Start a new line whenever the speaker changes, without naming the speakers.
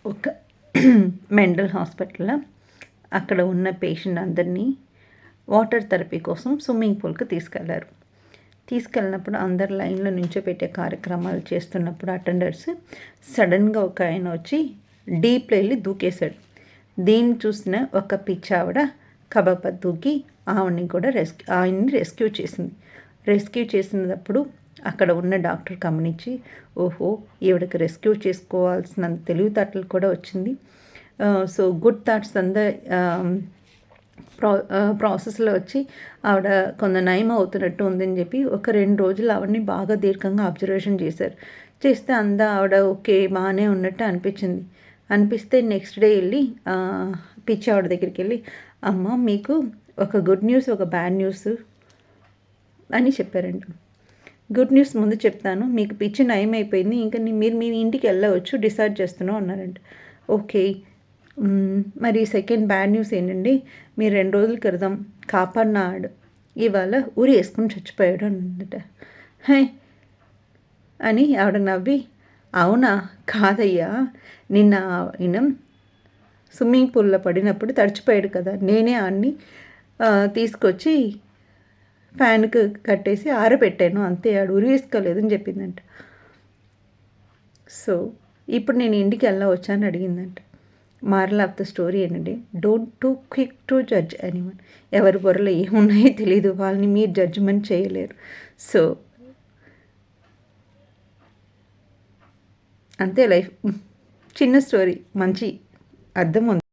ఒక మెంటల్ హాస్పిటల్లో అక్కడ ఉన్న పేషెంట్ అందరినీ వాటర్ థెరపీ కోసం స్విమ్మింగ్ పూల్కి తీసుకెళ్ళినప్పుడు అందరు లైన్లో నుంచోపెట్టే కార్యక్రమాలు చేస్తున్నప్పుడు అటెండర్స్ సడన్గా ఒక ఆయన వచ్చి డీప్లో వెళ్ళి దూకేశాడు. దీన్ని చూసిన ఒక పిచ్చావిడ కబప దూకి ఆయన్ని రెస్క్యూ చేసినప్పుడు అక్కడ ఉన్న డాక్టర్ గమనించి, ఓహో, ఈవిడకి రెస్క్యూ చేసుకోవాల్సిన తెలివితేటలు కూడా వచ్చింది. సో గుడ్ థాట్స్ ప్రాసెస్లో వచ్చి ఆవిడ కొంత నయం అవుతున్నట్టు ఉందని చెప్పి ఒక 2 రోజులు ఆవిడని బాగా దీర్ఘంగా అబ్జర్వేషన్ చేస్తే ఆవిడ ఓకే బాగానే ఉన్నట్టు అనిపిస్తే నెక్స్ట్ డే వెళ్ళి పిచ్చి ఆవిడ దగ్గరికి వెళ్ళి, అమ్మ మీకు ఒక గుడ్ న్యూస్ ఒక బ్యాడ్ న్యూస్ అని చెప్పారంట. గుడ్ న్యూస్ ముందు చెప్తాను, మీకు పిచ్చి నయం అయిపోయింది, ఇంకా మీరు మీ ఇంటికి వెళ్ళవచ్చు, డిసైడ్ చేస్తున్నాం అన్నారంట. ఓకే, మరి సెకండ్ బ్యాడ్ న్యూస్ ఏంటండి, మీరు 2 రోజుల క్రితం కాపాడినాడు ఇవాళ ఊరి వేసుకుని చచ్చిపోయాడు అన్నట. హై అని ఆవిడ నవ్వి, అవునా, కాదయ్యా, నిన్న ఆయన స్విమ్మింగ్ పూల్లో పడినప్పుడు తడిచిపోయాడు కదా, నేనే ఆడిని తీసుకొచ్చి ఫ్యాన్కి కట్టేసి ఆరబెట్టాను, అంతే, ఆడు ఉరి వేసుకోలేదని చెప్పిందంట. సో ఇప్పుడు నేను ఇంటికి వెళ్ళవచ్చా అని అడిగిందంట. మారల్ ఆఫ్ ద స్టోరీ ఏంటంటే, don't two quick to judge anyone. ఎవరి బుర్రలో ఏమున్నాయో తెలీదు, వాళ్ళని మీరు జడ్జిమెంట్ చేయలేరు. సో అంతే లైఫ్. చిన్న స్టోరీ, మంచి అర్థం ఉంది.